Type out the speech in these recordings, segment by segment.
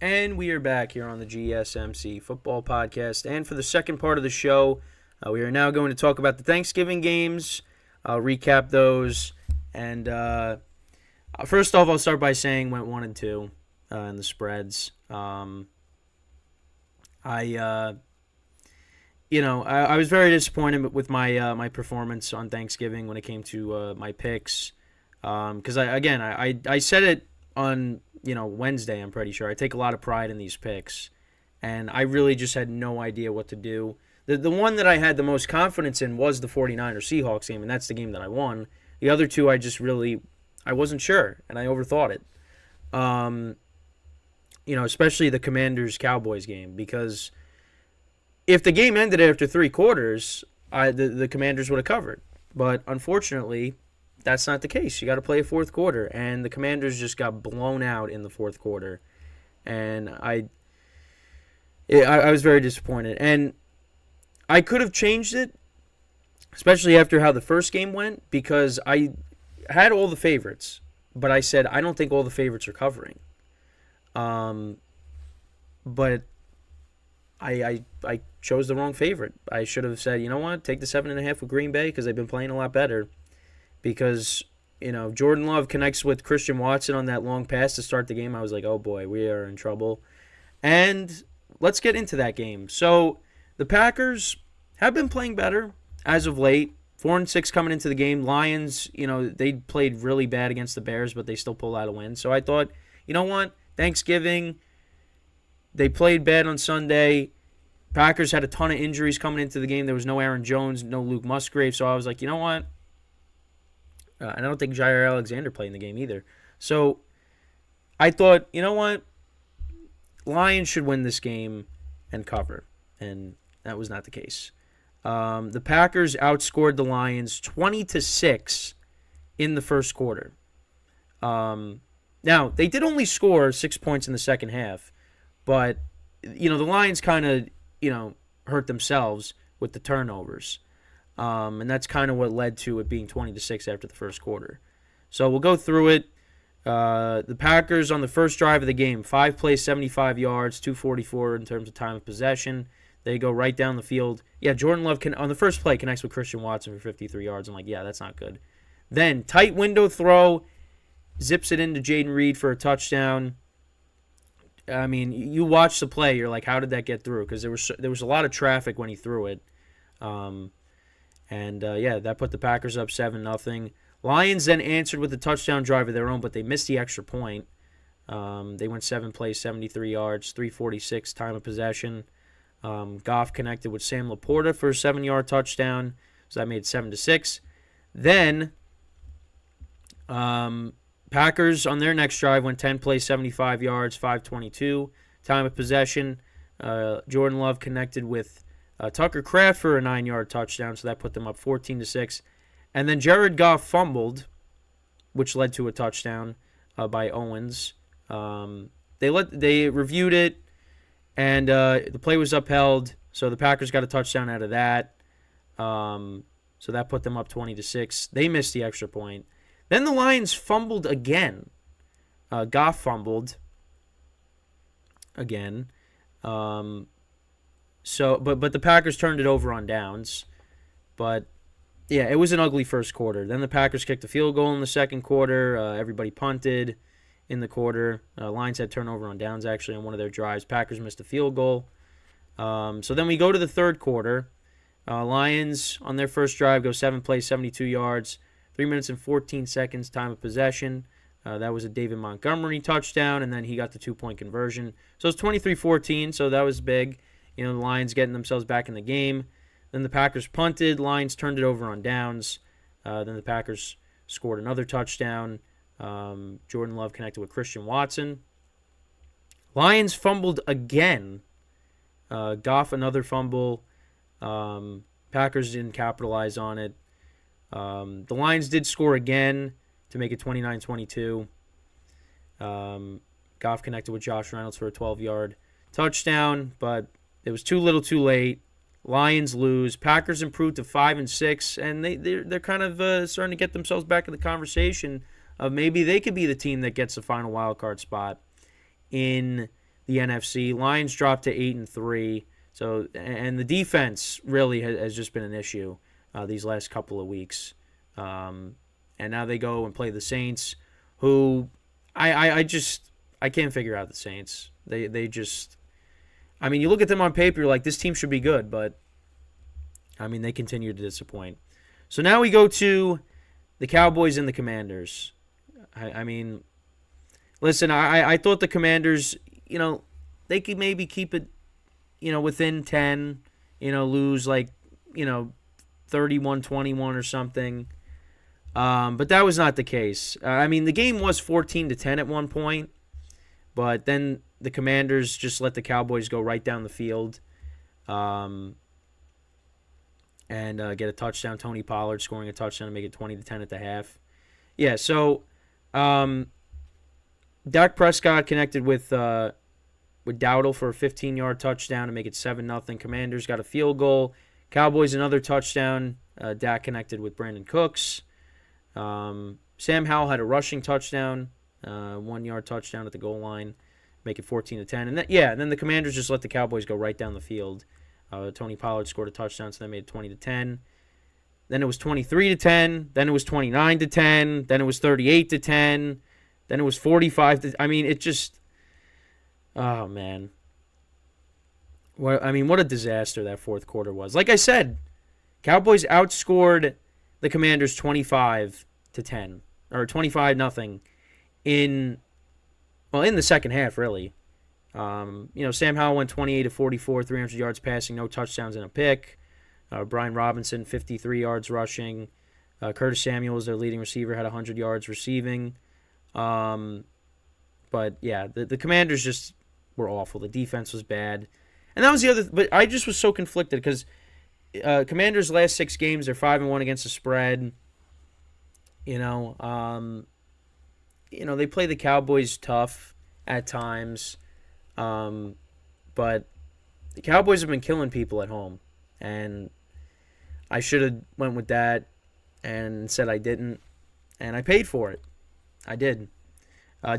And we are back here on the GSMC football podcast. And for the second part of the show, we are now going to talk about the Thanksgiving games. I'll recap those. And first off, I'll start by saying went 1-2 in the spreads. I was very disappointed with my performance on Thanksgiving when it came to my picks. Because I said it on Wednesday, I'm pretty sure. I take a lot of pride in these picks, and I really just had no idea what to do. The one that I had the most confidence in was the 49ers-Seahawks game, and that's the game that I won. The other two, I wasn't sure, and I overthought it. Especially the Commanders-Cowboys game, because if the game ended after three quarters, the Commanders would have covered. But unfortunately, that's not the case. You got to play a fourth quarter, and the Commanders just got blown out in the fourth quarter, and I was very disappointed. And I could have changed it, especially after how the first game went, because I had all the favorites, but I said I don't think all the favorites are covering. But I chose the wrong favorite. I should have said, you know what, take the 7.5 with Green Bay because they've been playing a lot better. Because, Jordan Love connects with Christian Watson on that long pass to start the game. I was like, oh boy, we are in trouble. And let's get into that game. So the Packers have been playing better as of late. 4-6 coming into the game. Lions, they played really bad against the Bears, but they still pulled out a win. So I thought, you know what, Thanksgiving, they played bad on Sunday. Packers had a ton of injuries coming into the game. There was no Aaron Jones, no Luke Musgrave. So I was like, you know what? I don't think Jair Alexander played in the game either. So I thought, you know what? Lions should win this game and cover. And that was not the case. The Packers outscored the Lions 20-6 in the first quarter. Now, they did only score 6 points in the second half. But, the Lions kind of, hurt themselves with the turnovers. And that's kind of what led to it being 20-6 after the first quarter. So we'll go through it. The Packers on the first drive of the game, 5 plays, 75 yards, 244 in terms of time of possession. They go right down the field. Yeah, Jordan Love on the first play connects with Christian Watson for 53 yards. I'm like, yeah, that's not good. Then tight window throw, zips it into Jaden Reed for a touchdown. I mean, you watch the play, you're like, how did that get through? Because there was a lot of traffic when he threw it. That put the Packers up 7-0. Lions then answered with a touchdown drive of their own, but they missed the extra point. They went 7 plays, 73 yards, 346 time of possession. Goff connected with Sam Laporta for a 7-yard touchdown, so that made it 7-6. Then Packers on their next drive went 10 plays, 75 yards, 522 time of possession. Jordan Love connected with Tucker Kraft for a 9-yard touchdown, so that put them up 14-6. And then Jared Goff fumbled, which led to a touchdown by Owens. They reviewed it, and the play was upheld, so the Packers got a touchdown out of that. So that put them up 20-6. They missed the extra point. Then the Lions fumbled again. Goff fumbled again. But the Packers turned it over on downs. But yeah, it was an ugly first quarter. Then the Packers kicked a field goal in the second quarter. Everybody punted in the quarter. Lions had turnover on downs actually on one of their drives. Packers missed a field goal. So then we go to the third quarter. Lions on their first drive go 7 plays, 72 yards, 3 minutes and 14 seconds time of possession. That was a David Montgomery touchdown, and then he got the 2-point conversion. So it's 23-14, so that was big. The Lions getting themselves back in the game. Then the Packers punted. Lions turned it over on downs. Then the Packers scored another touchdown. Jordan Love connected with Christian Watson. Lions fumbled again. Goff another fumble. Packers didn't capitalize on it. The Lions did score again to make it 29-22. Goff connected with Josh Reynolds for a 12-yard touchdown, but it was too little too late. Lions lose. Packers improved to 5-6, and they're kind of starting to get themselves back in the conversation of maybe they could be the team that gets the final wild card spot in the NFC. Lions dropped to 8-3. So, and the defense really has just been an issue these last couple of weeks. And now they go and play the Saints, who I can't figure out the Saints. They just, I mean, you look at them on paper, you're like, this team should be good, but I mean, they continue to disappoint. So now we go to the Cowboys and the Commanders. I mean, listen, I thought the Commanders, they could maybe keep it, within 10, lose like, 31-21 or something. But that was not the case. I mean, the game was 14-10 at one point, but then the Commanders just let the Cowboys go right down the field and get a touchdown. Tony Pollard scoring a touchdown to make it 20-10 at the half. Yeah, so Dak Prescott connected with Dowdle for a 15-yard touchdown to make it 7-0. Commanders got a field goal. Cowboys another touchdown. Dak connected with Brandon Cooks. Sam Howell had a rushing touchdown, 1-yard touchdown at the goal line, make it 14-10. And then the Commanders just let the Cowboys go right down the field. Tony Pollard scored a touchdown, so they made it 20-10. Then it was 23-10. Then it was 29-10. Then it was 38-10. Then it was 45. I mean, it just, oh man. What a disaster that fourth quarter was. Like I said, Cowboys outscored the Commanders 25-10 or 25-0 in the second half, really. Sam Howell went 28-44, 300 yards passing, no touchdowns and a pick. Brian Robinson 53 yards rushing. Curtis Samuel was their leading receiver, had 100 yards receiving. But yeah, the Commanders just were awful. The defense was bad. And that was the other, but I just was so conflicted because Commanders' last 6 games, they're 5-1 against the spread. They play the Cowboys tough at times. But the Cowboys have been killing people at home. And I should have went with that and said I didn't. And I paid for it. I did.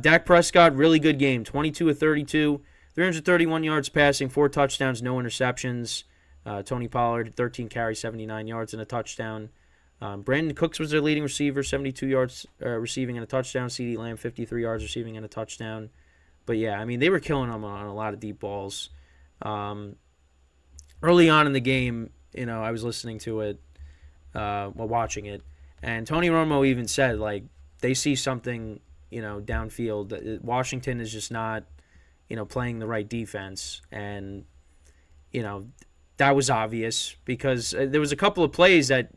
Dak Prescott, really good game. 22-32, 331 yards passing, 4 touchdowns, no interceptions. Tony Pollard, 13 carries, 79 yards and a touchdown. Brandon Cooks was their leading receiver, 72 yards receiving and a touchdown. CeeDee Lamb, 53 yards receiving and a touchdown. But yeah, I mean, they were killing them on a lot of deep balls. Early on in the game, I was listening to it while watching it, and Tony Romo even said, like, they see something, downfield. Washington is just not, playing the right defense, and, that was obvious because there was a couple of plays that,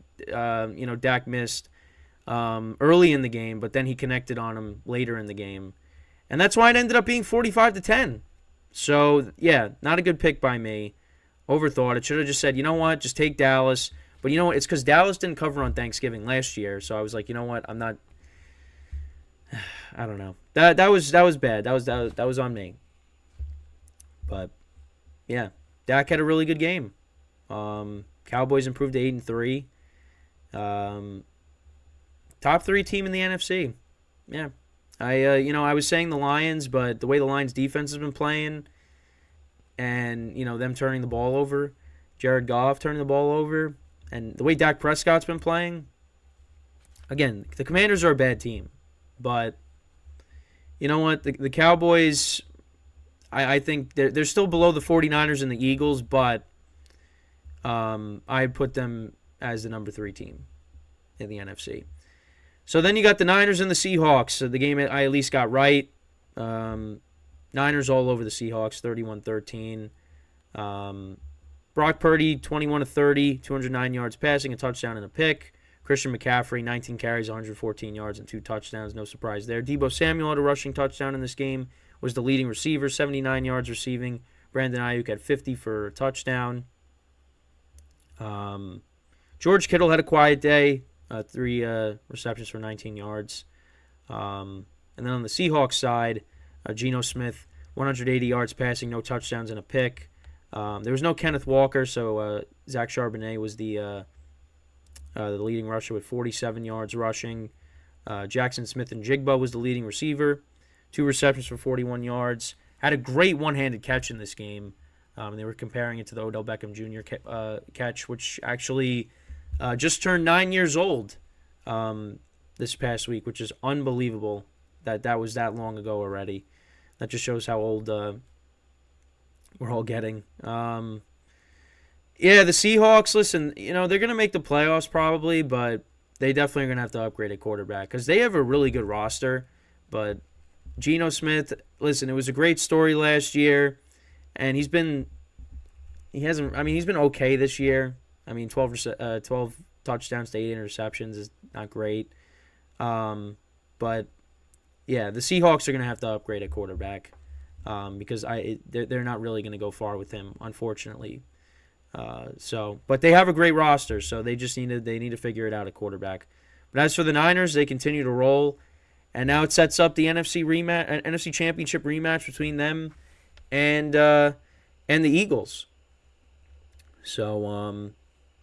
Dak missed early in the game, but then he connected on them later in the game. And that's why it ended up being 45-10. So, yeah, not a good pick by me. Overthought it. Should have just said, you know what, just take Dallas. But you know what, it's because Dallas didn't cover on Thanksgiving last year. So I was like, you know what, I'm not, I don't know. That was bad. That was on me. But, yeah, Dak had a really good game. Cowboys improved to 8-3. Top 3 team in the NFC. Yeah. I was saying the Lions, but the way the Lions defense has been playing and, them turning the ball over, Jared Goff turning the ball over, and the way Dak Prescott's been playing, again, the Commanders are a bad team. But you know what? The Cowboys, I think they're still below the 49ers and the Eagles, but I put them as the number 3 team in the NFC. So then you got the Niners and the Seahawks. So the game I at least got right. Niners all over the Seahawks, 31-13. Brock Purdy, 21-30, 209 yards passing, a touchdown and a pick. Christian McCaffrey, 19 carries, 114 yards, and 2 touchdowns. No surprise there. Deebo Samuel had a rushing touchdown in this game, was the leading receiver, 79 yards receiving. Brandon Ayuk had 50 for a touchdown. George Kittle had a quiet day. 3 receptions for 19 yards. And then on the Seahawks side, Geno Smith, 180 yards passing, no touchdowns and a pick. There was no Kenneth Walker, so Zach Charbonnet was the leading rusher with 47 yards rushing. Jackson Smith and Jigba was the leading receiver, 2 receptions for 41 yards. had a great one-handed catch in this game. They were comparing it to the Odell Beckham Jr. Catch, which actually just turned 9 years old this past week, which is unbelievable that was that long ago already. That just shows how old we're all getting. The Seahawks, listen, they're going to make the playoffs probably, but they definitely are going to have to upgrade a quarterback because they have a really good roster. But Geno Smith, listen, it was a great story last year, and he's been okay this year. 12 touchdowns to 8 interceptions is not great. But yeah, the Seahawks are going to have to upgrade a quarterback because they're not really going to go far with him, unfortunately. But they have a great roster, so they need to figure it out at quarterback. But as for the Niners, they continue to roll, and now it sets up the NFC Championship rematch between them and the Eagles. So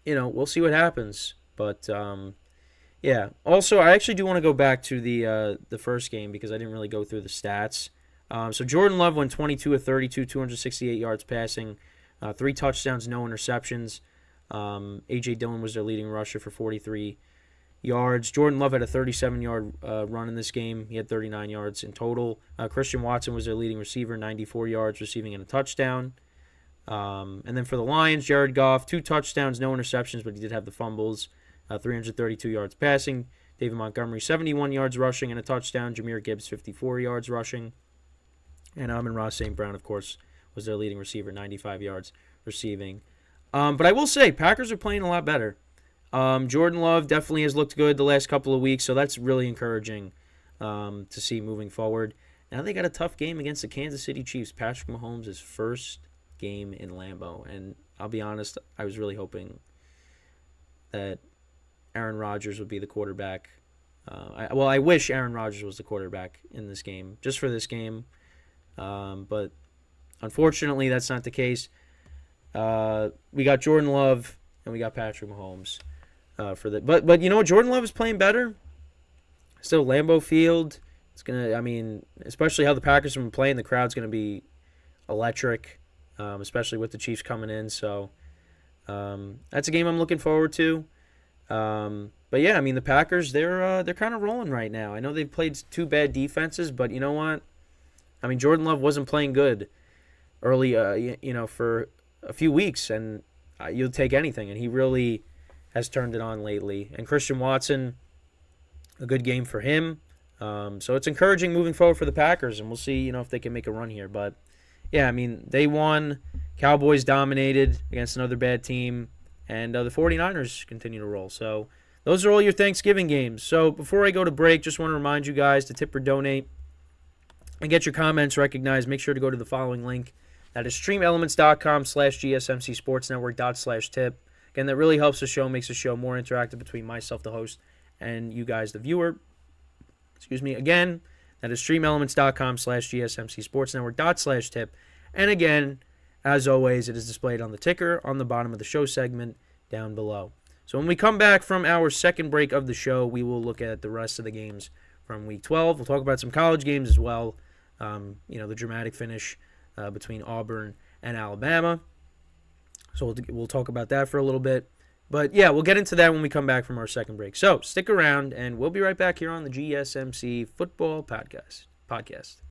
we'll see what happens. But yeah. Also, I actually do want to go back to the first game because I didn't really go through the stats. So Jordan Love went 22 of 32, 268 yards passing. 3 touchdowns, no interceptions. A.J. Dillon was their leading rusher for 43 yards. Jordan Love had a 37-yard run in this game. He had 39 yards in total. Christian Watson was their leading receiver, 94 yards, receiving and a touchdown. And then for the Lions, Jared Goff, 2 touchdowns, no interceptions, but he did have the fumbles. 332 yards passing. David Montgomery, 71 yards rushing and a touchdown. Jahmyr Gibbs, 54 yards rushing. And Amon-Ra St. Brown, of course, was their leading receiver, 95 yards receiving. But I will say, Packers are playing a lot better. Jordan Love definitely has looked good the last couple of weeks, so that's really encouraging to see moving forward. Now they got a tough game against the Kansas City Chiefs. Patrick Mahomes' first game in Lambeau. And I'll be honest, I was really hoping that Aaron Rodgers would be the quarterback. I wish Aaron Rodgers was the quarterback in this game, just for this game. But unfortunately, that's not the case. We got Jordan Love and we got Patrick Mahomes for that. But Jordan Love is playing better. Still Lambeau Field. It's especially how the Packers have been playing, the crowd's gonna be electric, especially with the Chiefs coming in. So that's a game I'm looking forward to. But yeah, the Packers, they're kind of rolling right now. I know they've played 2 bad defenses, but you know what? Jordan Love wasn't playing good early, for a few weeks, and you'll take anything, and he really has turned it on lately. And Christian Watson, a good game for him. So it's encouraging moving forward for the Packers, and we'll see, if they can make a run here. But yeah, they won. Cowboys dominated against another bad team. And the 49ers continue to roll. So those are all your Thanksgiving games. So before I go to break, just want to remind you guys to tip or donate and get your comments recognized. Make sure to go to the following link. That is streamelements.com/gsmcsportsnetwork./tip. Again, that really helps the show, makes the show more interactive between myself, the host, and you guys, the viewer. Again, that is streamelements.com/gsmcsportsnetwork./tip. And again, as always, it is displayed on the ticker on the bottom of the show segment down below. So when we come back from our second break of the show, we will look at the rest of the games from Week 12. We'll talk about some college games as well. The dramatic finish between Auburn and Alabama. So we'll talk about that for a little bit. But yeah, we'll get into that when we come back from our second break. So stick around, and we'll be right back here on the GSMC Football Podcast.